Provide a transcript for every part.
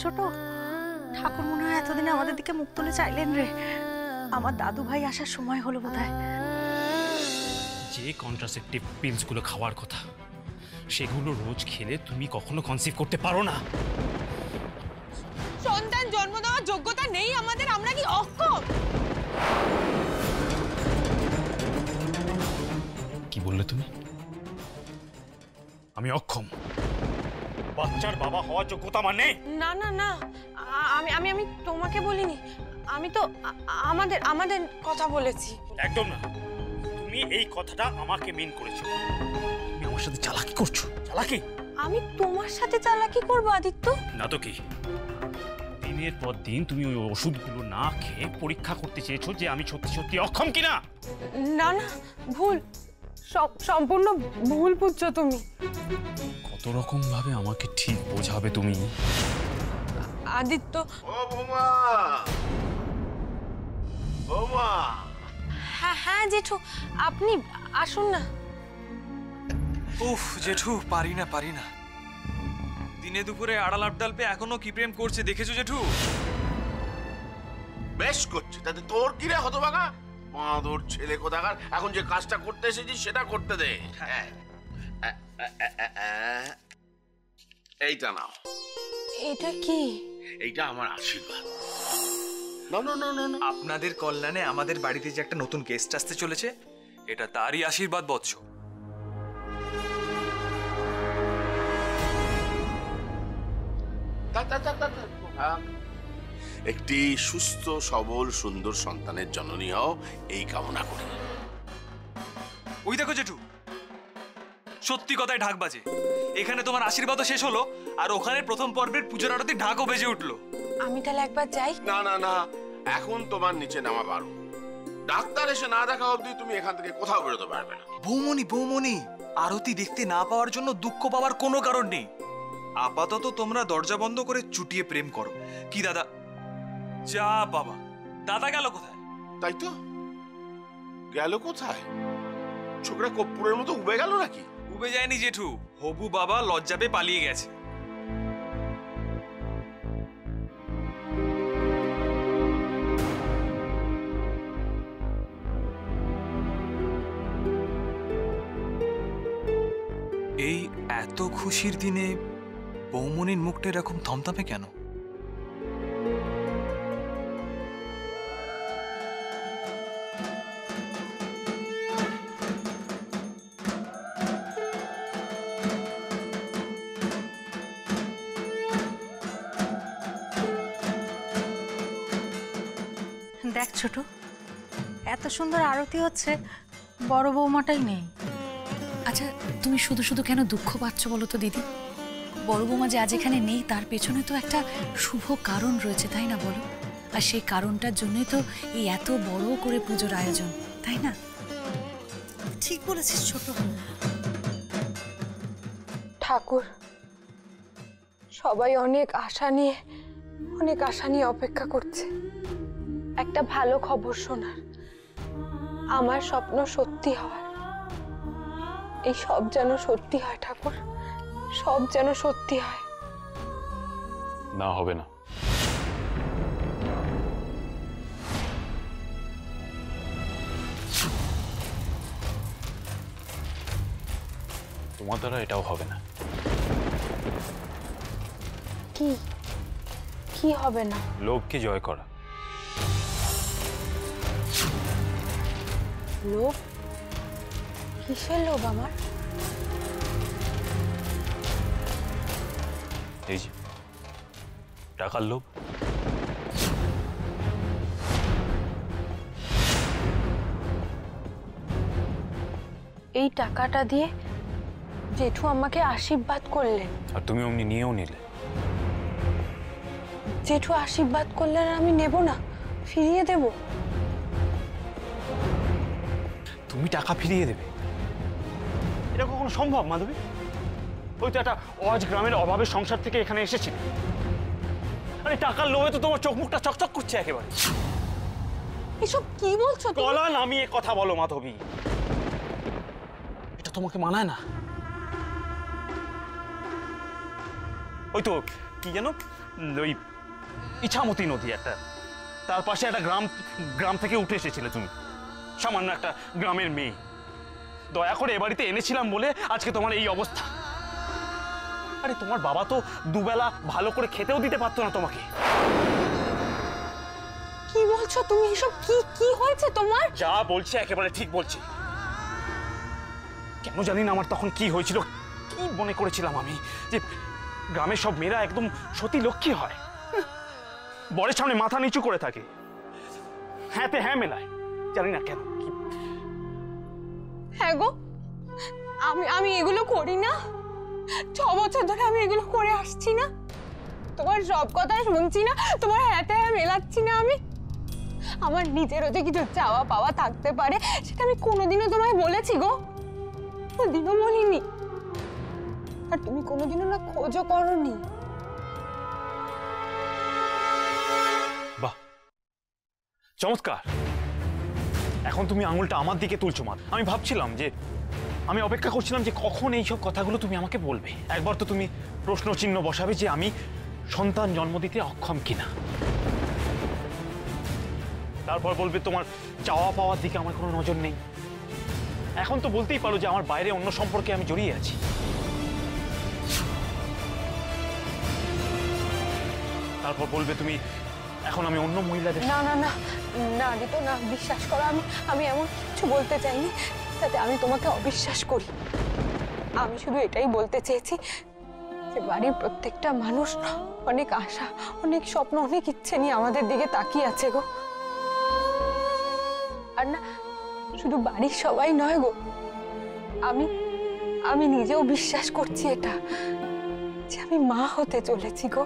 ছোট, ঠাকুর মনে হয় এতদিনে আমাদের দিকে মুখ তুলে চাইলেন রে। আমার দাদু ভাই আসার সময় হলো বোধহয়। যে কন্ট্রাসেপটিভ পিলস গুলো খাওয়ার কথা সেগুলো রোজ খেলে তুমি কখনো কনসিভ করতে পারো না। সন্তান জন্ম দেওয়ার যোগ্যতা নেই আমাদের, আমরা কি অক্ষম? কি বললে তুমি? আমি অক্ষম? বাচ্চার বাবা হওয়ার যোগ্যতা আমার নেই? না না না, আমি আমি আমি তোমাকে বলিনি, আমি তো আমাদের আমাদের কথা বলেছি। একদম না, তুমি এই কথাটা আমাকে মিন করেছো। তুমি আমার সাথে চালাকি করছো। চালাকি? আমি তোমার সাথে চালাকি করবো আদিত্য? না তো কি, দিনের পর দিন তুমি ওই ওষুধগুলো না খেয়ে পরীক্ষা করতে চেয়েছো যে আমি সত্যি সত্যি অক্ষম কিনা। না না, ভুল, সম্পূর্ণ ভুল বুঝছো তুমি। কত রকম ভাবে আমাকে ঠিক বোঝাবে তুমি? আদিত্য। ও বৌমা, বৌমা। হ্যাঁ হ্যাঁ জেঠু, আপনি আসুন না। উফ জেঠু, পারি না। দিনে দুপুরে আড়াল আবডাল পেয়ে এখনো কি প্রেম করছে দেখেছো জেঠু? বেশ করছে, তাতে তোর কি রে হতভাগা? মাদর ছেলে কোথাকার, এখন যে কাজটা করতে এসেছিস সেটা করতে দে। এইটা নাও। এটা কি? এইটা আমার আশীর্বাদ। না না না না, আপনাদের কল্যাণে আমাদের বাড়িতে যে একটা নতুন গেস্ট আসতে চলেছে, এটা তারই আশীর্বাদ বৎস। একটি সুস্থ সবল সুন্দর সন্তানের জননী হও, এই কামনা করি। ওই দেখো জেঠু, সত্যি কথায় ঢাক বাজে। এখানে তোমার আশীর্বাদও শেষ হলো, আর ওখানে প্রথম পর্বের পুজোর আরতি ঢাকও বেজে উঠলো। আমি তাহলে একবার যাই? না না না, এখন তোমার নিচে নামা বারণ। ডাক্তার এসে না দেখা অবধি তুমি এখান থেকে কোথাও বেরোতে পারবে না। বৌমনি, আরতি দেখতে না পাওয়ার জন্য দুঃখ পাওয়ার কোনো কারণ নেই। আপাতত তোমরা দরজা বন্ধ করে চুটিয়ে প্রেম করো। কি দাদা? যা বাবা, দাদা গেল কোথায়? তাই তো, গেল কোথায়? ছোকরা কর্পূরের মতো উবে গেল নাকি? উবে যায়নি জেঠু, হবু বাবা লজ্জা পেয়ে পালিয়ে গেছে। এই এত খুশির দিনে বৌমনির মুখটা এরকম থমথমে কেন? দেখ ছোট, এত সুন্দর আরতি হচ্ছে, বড় বৌমাটাই নেই। আচ্ছা, তুমি শুধু শুধু কেন দুঃখ পাচ্ছ বলো তো দিদি? বড় বৌমা যে আজ এখানে নেই তার পেছনে তো একটা শুভ কারণ রয়েছে, তাই না বলো? আর সেই কারণটার জন্যই তো এই এত বড় করে পুজোর আয়োজন, তাই না? ঠিক বলেছিস ছোট। ঠাকুর, সবাই অনেক আশা নিয়ে অপেক্ষা করছে একটা ভালো খবর শোনার, আমার স্বপ্ন সত্যি হওয়ার। এই সব যেন সত্যি হয় ঠাকুর, সব যেন সত্যি হয়। না, হবে না। তোমার দ্বারা এটাও হবে না। কি হবে না? লোভকে জয় করা। লোভ? কিসের লোভ আমার? এই যে টাকার লোভ। এই টাকাটা দিয়ে জেঠু আমাকে আশীর্বাদ করলেন, আর তুমি অমনি নিয়েও নিলে। জেঠু আশীর্বাদ করলেন আর আমি নেব না, ফিরিয়ে দেব? তুমি টাকা ফিরিয়ে দেবে? এটা কখনো সম্ভব মাধবী? ওই তো একটা অজ গ্রামের অভাবের সংসার থেকে এখানে এসেছিল, আরে টাকার লোভে তো তোমার চোখ মুখটা চকচক করছে একেবারে। এসব কি বলছো? গলা নামিয়ে কথা বলো মাধবী, এটা তোমাকে মানায় না। ওই তো কি যেন ওই ইছামতি নদী একটা, তার পাশে একটা গ্রাম থেকে উঠে এসেছিলে তুমি, সামান্য একটা গ্রামের মেয়ে। দয়া করে এ বাড়িতে এনেছিলাম বলে আজকে তোমার এই অবস্থা। আরে তোমার বাবা তো দুবেলা ভালো করে খেতেও দিতে পারতো না তোমাকে। কি বলছো তুমি এসব? কি হয়েছে তোমার? যা বলছি একেবারে ঠিক বলছি। কেন জানি না আমার তখন কি হয়েছিল, কি মনে করেছিলাম আমি যে গ্রামের সব মেয়েরা একদম সতী লক্ষ্মী হয়, বরের সামনে মাথা নিচু করে থাকে, হ্যাঁতে হ্যাঁ মেলায়। জানি না কেন। হ্যাঁ গো, আমি এগুলো করি না। 6 বছর ধরে আমি এগুলো করে আসছি না। তোমার সব কথা শুনছি না, তোমার হাতে হ্যাঁ মেলাচ্ছি না আমি। আমার নিজেরও যে কিছু চাওয়া পাওয়া থাকতে পারে সেটা আমি কোনোদিনও তোমায় বলেছি গো? কোনোদিনও বলিনি। আর তুমি কোনোদিনও না খোঁজও করনি। বাহ, চমৎকার। এখন তুমি আঙুলটা আমার দিকে তুলছো মা। আমি ভাবছিলাম যে, আমি অপেক্ষা করছিলাম যে কখন এইসব কথাগুলো তুমি আমাকে বলবে। একবার তো তুমি প্রশ্ন চিহ্ন বসাবে যে আমি সন্তান জন্ম দিতে অক্ষম কিনা, তারপর বলবে তোমার চাওয়া পাওয়ার দিকে আমার কোনো নজর নেই। এখন তো বলতেই পারো যে আমার বাইরে অন্য সম্পর্কে আমি জড়িয়ে আছি। তারপর বলবে তুমি এখন আমি অন্য মহিলাদের। না না না না আদিত্য, না, বিশ্বাস করো, আমি এমন কিছু বলতে চাইনি যাতে আমি তোমাকে অবিশ্বাস করি। আমি শুধু এটাই বলতে চেয়েছি যে বাড়ির প্রত্যেকটা মানুষ অনেক আশা, অনেক স্বপ্ন, অনেক ইচ্ছে নিয়ে আমাদের দিকে তাকিয়ে আছে গো। আর না, শুধু বাড়ির সবাই নয় গো, আমি নিজেও বিশ্বাস করছি এটা, যে আমি মা হতে চলেছি গো।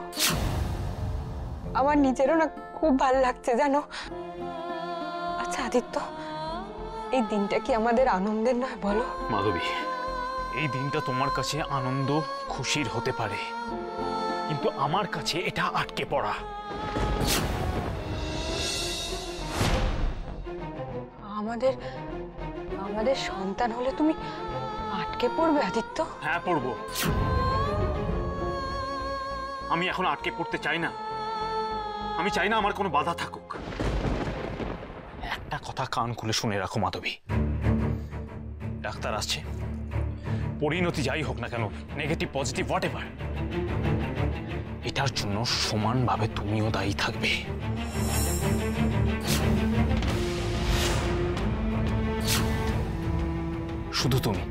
আমার নিজেরও না খুব ভালো লাগছে জানো। আচ্ছা আদিত্য, এই দিনটা কি আমাদের আনন্দের নয় বলো? মাধবী, এই দিনটা তোমার কাছে আনন্দ খুশির হতে পারে, কিন্তু আমার কাছে এটা আটকে পড়া। আমাদের সন্তান হলে তুমি আটকে পড়বে আদিত্য? হ্যাঁ, পড়বো। আমি এখন আটকে পড়তে চাই না। আমি চাই না আমার কোনো বাধা থাকুক। একটা কথা কান খুলে শুনে রাখো মাধবী, ডাক্তার আসছে, পরিণতি যাই হোক না কেন, নেগেটিভ পজিটিভ হোয়াট এভার, এটার জন্য সমানভাবে তুমিও দায়ী থাকবে। শুধু তুমি।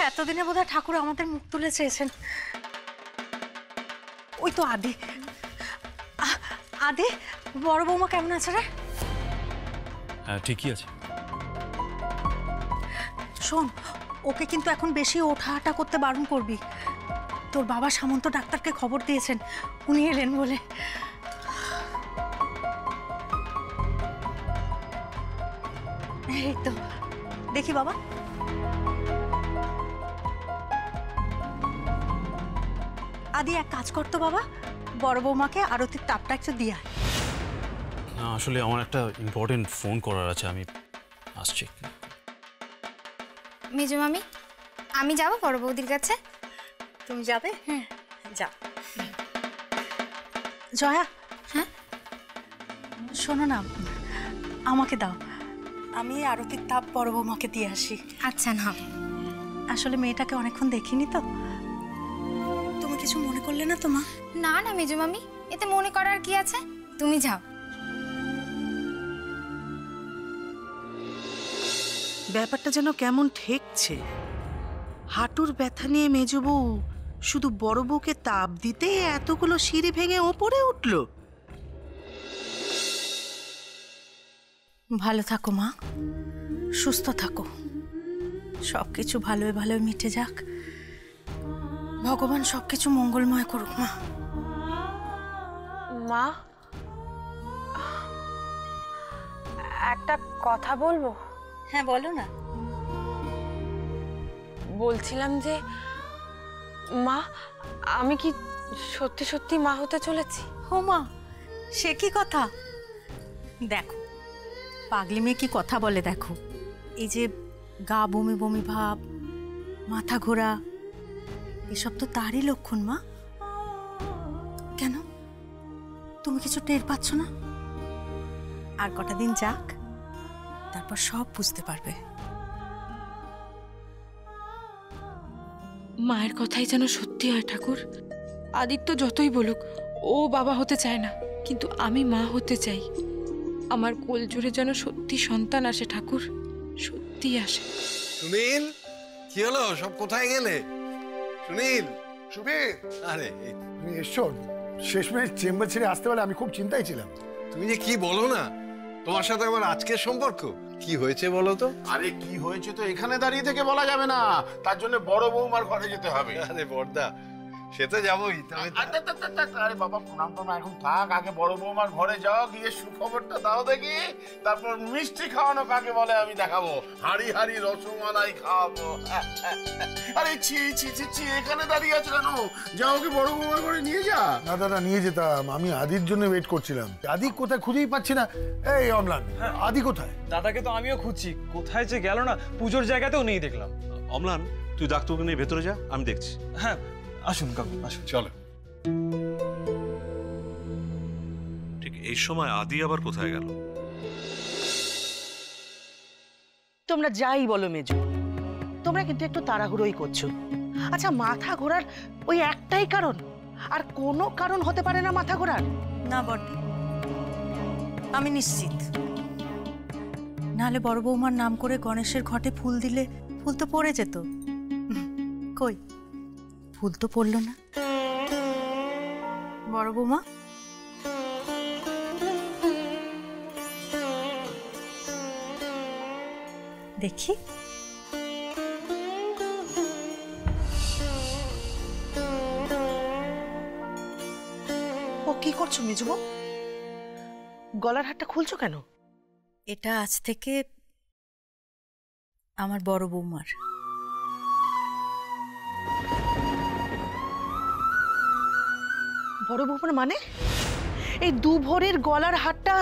এতদিনে বোধহয় ঠাকুর আমাদের মুখ তুলে চেয়েছেন। ওই তো আদি, আদি, বড় বৌমা কেমন আছে রে? হ্যাঁ, ঠিকই আছে। শোন, ওকে কিন্তু এখন বেশি ওঠাহাঁটা করতে বারণ করবি। তোর বাবা সামন্ত ডাক্তারকে খবর দিয়েছেন, উনি এলেন বলে। এই তো দেখি বাবা। আদি, এক কাজ করতো বাবা, বড় বৌমাকে আরতির তাপটা একটু দিয়ে আয়। না, আসলে আমার একটা ইম্পর্টেন্ট ফোন করার আছে, আমি আসছি। মেজো মামি, আমি যাব বড় বৌদির কাছে। তুমি যাবে? হ্যাঁ, যাও। জয়া, হ্যাঁ শোনো না, আমাকে দাও, আমি আরতির তাপ বড় বৌমাকে দিয়ে আসি। আচ্ছা না, আসলে মেয়েটাকে অনেকক্ষণ দেখিনি তো। তুমি কিছু মনে করলে না তো মা? না না মেজো মামি, এতে মনে করার কি আছে, তুমি যাও। ব্যাপারটা যেন কেমন ঠেকছে। হাঁটুর ব্যথা নিয়ে মেজো বউ শুধু বড় বউকে তাপ দিতে এতগুলো সিঁড়ি ভেঙে ওপরে উঠল। ভালো থাকো মা, সুস্থ থাকো, সবকিছু ভালোই ভালোই মিটে যাক, ভগবান সবকিছু মঙ্গলময় করুক মা। মা, একটা কথা বলবো? হ্যাঁ, বলো না। বলছিলাম যে মা, আমি কি সত্যি সত্যি মা হতে চলেছি? ও মা, সে কি কথা! দেখো পাগলি মেয়ে কি কথা বলে দেখো, এই যে গা বমি বমি ভাব, মাথা ঘোরা, এসব তো তারই লক্ষণ মা। কেন তুমি কিছু টের পাচ্ছ না? আর কটা দিন যাক, তারপর সব বুঝতে পারবে। মায়ের কথাই যেন সত্যি হয় ঠাকুর। আদিত্য যতই বলুক ও বাবা হতে চায় না, কিন্তু আমি মা হতে চাই। আমার কোল জুড়ে যেন সত্যি সন্তান আসে ঠাকুর, সত্যি আসে। সুনীল, কি হলো? সব কোথায় গেলে? সুনীল, সুবীর, আরে তুমি এসছো? শেষমেশ চেম্বার ছেড়ে আসতে পারলে আমি খুব চিন্তায় ছিলাম। তুমি যে কি বলো না, তোমার সাথে আমার আজকের সম্পর্ক কি হয়েছে বলো তো? আরে কি হয়েছে তো এখানে দাঁড়িয়ে থেকে বলা যাবে না, তার জন্য বড় বৌমার ঘরে যেতে হবে। আরে বড়দা, সে তো যাবোই। আরে বাবা প্রণাম টনাম এখন থাক, আগে বড় বৌমার ঘরে যাও, গিয়ে সুখবরটা দাও দেখি, তারপর মিষ্টি খাওয়ানো কাকে বলে আমি দেখাবো, হাড়ি হাড়ি রসমালাই খাওয়াবো। আরে ছি ছি ছি ছি, এখানে দাঁড়িয়ে আছো কেন? যাও, ওকে বড় বৌমার ঘরে নিয়ে যা। না দাদা, নিয়ে যেতাম, আমি আদির জন্য ওয়েট করছিলাম। আদি কোথায় খুঁজেই পাচ্ছি না। এই অমলান, আদি কোথায়? দাদাকে তো আমিও খুঁজছি, কোথায় যে গেল না, পুজোর জায়গাতেও নেই দেখলাম। অমলান, তুই ডাক্তারকে নিয়ে ভেতরে যা, আমি দেখছি। হ্যাঁ আসুন কাকু, আসুন। চলো। ঠিক এই সময় আদি আবার কোথায় গেল? তোমরা যাই বলো মেজো, তোমরা কিন্তু একটু তাড়াহুড়োই করছো। আচ্ছা, মাথা ঘোরার ওই একটাই কারণ, আর কোনো কারণ হতে পারে না মাথা ঘোরার? না বড়দি, আমি নিশ্চিত। নাহলে বড় বৌমার নাম করে গণেশের ঘটে ফুল দিলে ফুল তো পড়ে যেত। কই, ফুল তো পড়লো না। বড় বৌমা, দেখি। ও কি করছো মেজবো? গলার হারটা খুলছো কেন? এটা আজ থেকে আমার বড় বৌমার। বড় বৌমার মানে? এই দুভরের গলার হারটা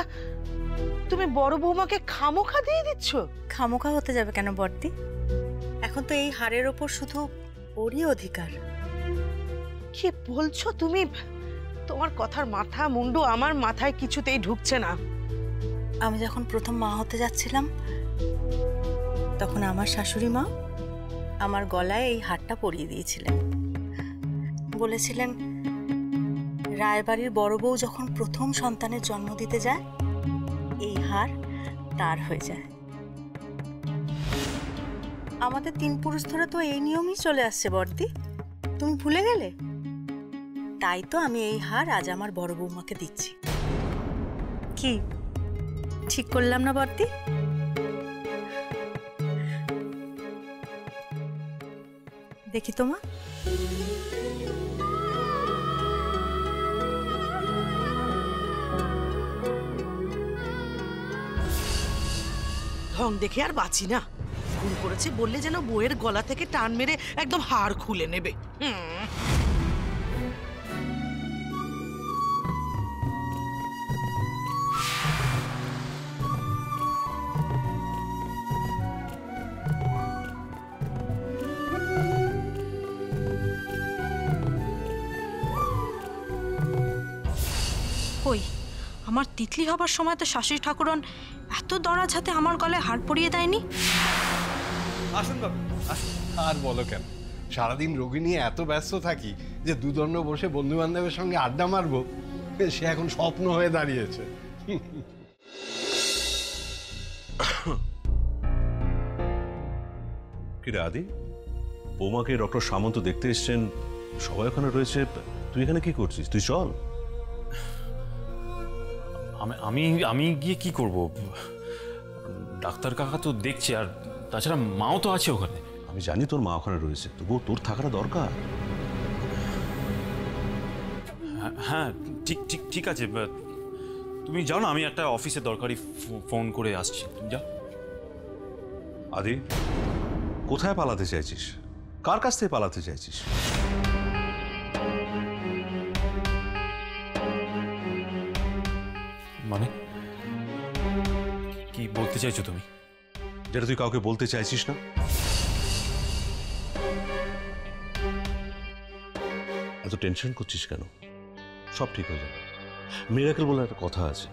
তুমি বড় বৌমাকে খামোখা দিয়ে দিচ্ছ? খামোখা হতে যাবে কেন বড়দি? এখন তো এই হারের ওপর শুধু ওরই অধিকার। কি বলছো তুমি? তোমার কথার মাথা মুন্ডু আমার মাথায় কিছুতেই ঢুকছে না। আমি যখন প্রথম মা হতে যাচ্ছিলাম, তখন আমার শাশুড়ি মা আমার গলায় এই হারটা পরিয়ে দিয়েছিলেন। বলেছিলেন, রায়বাড়ির বড় বউ যখন প্রথম সন্তানের জন্ম দিতে যায়, এই হার তার হয়ে যায়। আমাদের 3 পুরুষ ধরে তো এই নিয়মই চলে আসছে বড়দি, তুমি ভুলে গেলে? তাই তো আমি এই হার আজ আমার বড় বৌমাকে দিচ্ছি। কি ঠিক করলাম না বড়দি? দেখি তোমা। ঢং দেখে আর বাঁচি না। ভুল করেছে বললে যেন বউয়ের গলা থেকে টান মেরে একদম হাড় খুলে নেবে। কই, আমার তিতলি হবার সময় তো শাশুড়ি ঠাকুরন এত দরাজ হাতে আমার গলায় হাড় পরিয়ে দেয়নি। আসুন বাবু, আসুন। আর বলো কেন, সারাদিন রোগী নিয়ে এত ব্যস্ত থাকি যে দুদণ্ড বসে বন্ধু বান্ধবের সঙ্গে আড্ডা মারবো, সে এখন স্বপ্ন হয়ে দাঁড়িয়েছে। কি রে আদি, বৌমাকে ডক্টর সামন্ত দেখতে এসছেন, সবাই ওখানে রয়েছে, তুই এখানে কি করছিস? তুই চল। আমি আমি গিয়ে কি করব? ডাক্তার কাকা তো দেখছে, আর তাছাড়া মাও তো আছে ওখানে। আমি জানি তোর মা ওখানে রয়েছে, তবুও তোর থাকাটা দরকার। হ্যাঁ ঠিক ঠিক ঠিক আছে, তুমি যাও না, আমি একটা অফিসে দরকারি ফোন করে আসছি। তুমি যাও। আদি, কোথায় পালাতে চাইছিস? কার কাছ থেকে পালাতে চাইছিস? মানে বলতে চাইছো তুমি? যেটা তুই কাউকে বলতে চাইছিস না। এত টেনশন করছিস কেন? সব ঠিক হয়ে যাবে। মিরাকেল বলে একটা কথা আছে।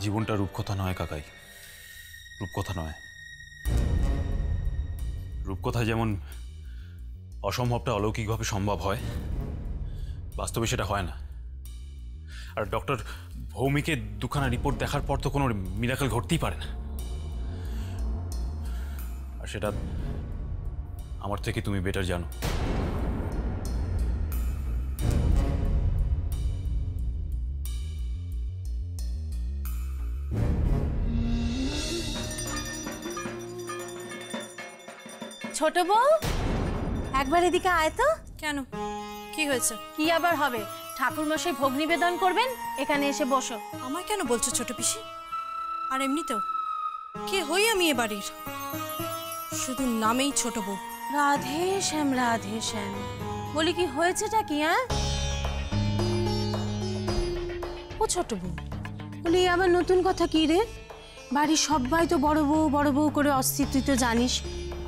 জীবনটা রূপকথা নয় কাকাই, রূপকথা নয়। রূপকথা যেমন অসম্ভবটা অলৌকিকভাবে সম্ভব হয়, বাস্তবে সেটা হয় না। আর ডক্টর ভৌমিকের দুখানা রিপোর্ট দেখার পর তো কোনো মিরাকেল ঘটতেই পারে না। আর সেটা আমার থেকে তুমি বেটার জানো। ছোট বউ, একবার এদিকে আয় তো। কেন, কি হয়েছে? কি আবার হবে? ঠাকুর মশাই ভোগ নিবেদন করবেন, এখানে এসে বসো। আমায় কেন বলছো ছোট পিসি? আর এমনিতেও কে হই আমি এ বাড়ির? শুধু নামেই ছোট বউ। রাধে শ্যাম, রাধে শ্যাম। বলি কি হয়েছেটা কি? হ্যাঁ ও ছোট বউ, বলি আবার নতুন কথা কি রে? বাড়ির সবাই তো বড় বউ করে অস্থির, তুই তো জানিস।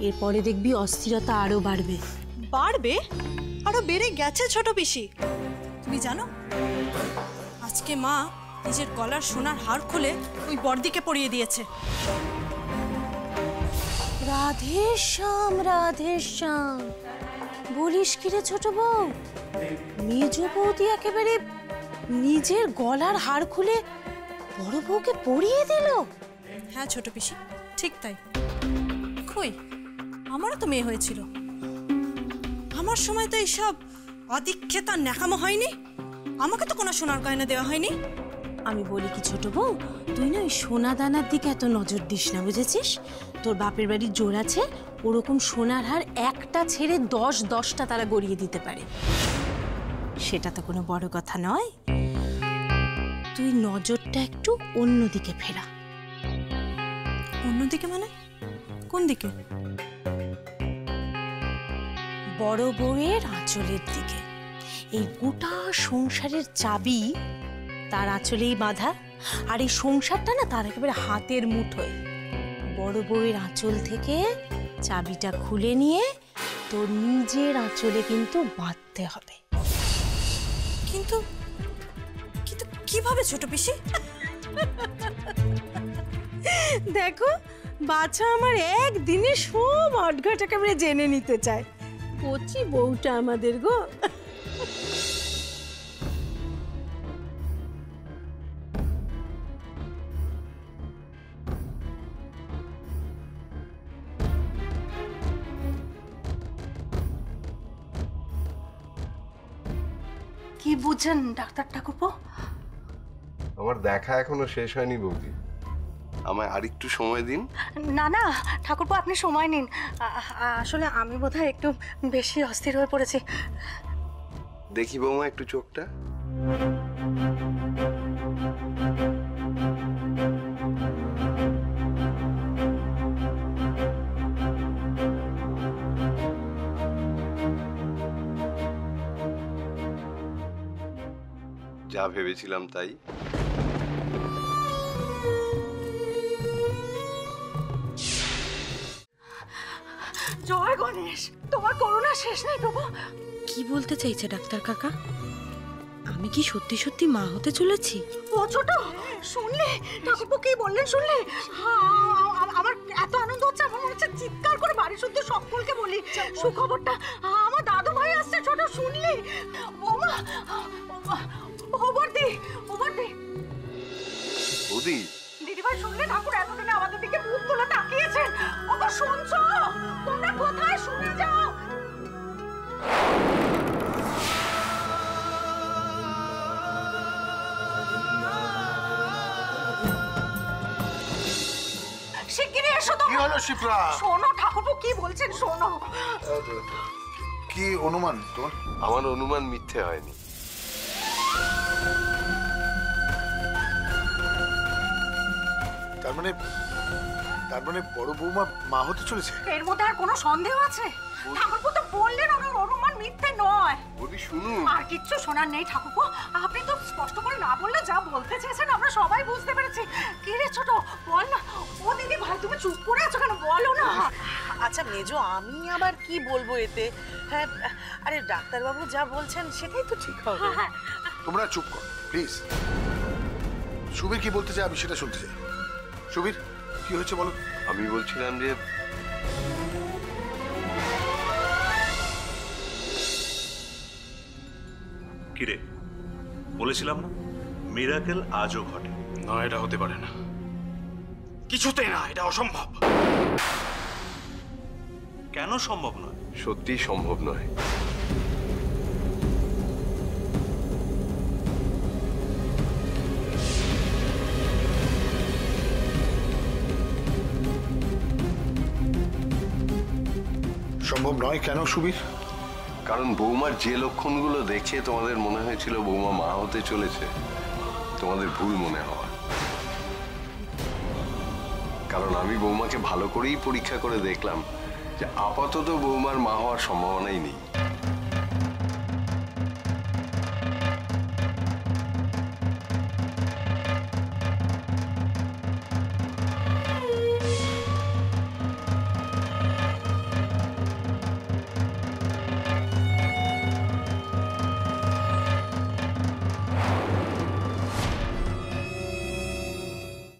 এরপরে দেখবি অস্থিরতা আরো বাড়বে। বাড়বে? আরো বেড়ে গেছে ছোট পিসি। তুমি জানো আজকে মা নিজের গলার সোনার হার খুলে ওই বড়দিকে পরিয়ে দিয়েছে। রাধে শ্যাম, রাধে শ্যাম। বলিস কি রে ছোট বউ? মেজ বৌদি একেবারে নিজের গলার হার খুলে বড় বউকে পরিয়ে দিল? হ্যাঁ ছোট পিসি, ঠিক তাই। কই, আমারও তো মেয়ে হয়েছিল। আমার সময় তো এইসব আদিক্ষেতা ন্যাকামো হয়নি। আমাকে তো কোনো সোনার গয়না দেওয়া হয়নি। আমি বলি কি ছোট বউ, তুই না ওই সোনা দানার দিকে এত নজর দিস না, বুঝেছিস? তোর বাপের বাড়ির জোর আছে, ওরকম সোনার হার একটা ছেড়ে 10-10টা তারা গড়িয়ে দিতে পারে। সেটা তো কোনো বড় কথা নয়। তুই নজরটা একটু অন্যদিকে ফেরা। অন্যদিকে মানে? কোন দিকে? বড় বউয়ের আঁচলের দিকে। এই গোটা সংসারের চাবি তার আঁচলেই বাঁধা। আর এই সংসারটা না তার একেবারে হাতের মুঠোয়। বড় বউয়ের আঁচল থেকে চাবিটা খুলে নিয়ে তোর নিজের আঁচলে কিন্তু বাঁধতে হবে। কিন্তু কিভাবে ছোট পিসি? দেখো বাছা আমার একদিনে সব আটঘাট একেবারে জেনে নিতে চায়। কচি বউটা আমাদের গো। কি বুঝছেন ডাক্তার ঠাকুরপো? আমার দেখা এখনো শেষ হয়নি বৌদি, আমায় আরেকটু সময় দিন। না না ঠাকুরপো, আপনি সময় নিন। আসলে আমি বোধহয় একটু বেশি অস্থির হয়ে পড়েছি। দেখি বৌমা একটু চোখটা। যা ভেবেছিলাম তাই। জয় গণেশ, তোমার করোনা শেষ নেই প্রভু। কি বলতে চাইছে ডাক্তার কাকা? আমি কি সত্যি সত্যি মা হতে চলেছি? ও ছোট, শুনলে ঠাকুরপো কি বললেন? শুনলে? আমার এত আনন্দ হচ্ছে, আমার মনে হচ্ছে চিৎকার করে বাড়ি শুদ্ধ সকলকে বলি সুখবরটা। আমার দাদু ভাই আসছে ছোট, শুনলি? ওমা, ওবর্দি বৌদি, দিদিভাই শুনলে? ঠাকুর এতদিনে আমাদের দিকে মুখ তুলে তাকিয়েছেন। ওগো শুনছো? তোমরা কোথায়? শুনে যাও। শিগগিরই এসো তো। কি হলো শিপ্রা? শোনো ঠাকুরপো কি বলছেন, শোনো। কি অনুমান তোমার? আমার অনুমান মিথ্যে হয়নি। তার মানে তার মানে বড় বৌমা মা হতে চলেছে? এর মধ্যে আর কোনো সন্দেহ আছে? ঠাকুরপো তো বললেন ওনার অনুমান মিথ্যে নয়। বলি শুনুন, আর কিচ্ছু শোনার নেই ঠাকুরপো, আপনি তো স্পষ্ট করে না বললে যা বলতে চেয়েছেন আমরা সবাই বুঝতে পেরেছি। কি রে ছোট, বল না। ও দিদি ভাই তুমি চুপ করে আছো কেন, বলো না। আচ্ছা মেজো, আমি আবার কি বলবো এতে? হ্যাঁ, আরে ডাক্তারবাবু যা বলছেন সেটাই তো ঠিক হবে। তোমরা চুপ করো প্লিজ। সুবীর কি বলতে চাই আমি সেটা শুনতে চাই। সুবীর কি হয়েছে বলো। আমি বলছিলাম যে কিরে, বলেছিলাম না মিরাকেল আজও ঘটে না। এটা হতে পারে না, কিছুতে না, এটা অসম্ভব। কেন সম্ভব নয়? সত্যি সম্ভব নয়। সম্ভব নয় কেন সুবীর? কারণ বৌমার যে লক্ষণগুলো দেখে তোমাদের মনে হয়েছিল বৌমা মা হতে চলেছে, তোমাদের ভুল মনে হওয়া। কারণ আমি বৌমাকে ভালো করেই পরীক্ষা করে দেখলাম যে আপাতত বৌমার মা হওয়ার সম্ভাবনাই নেই।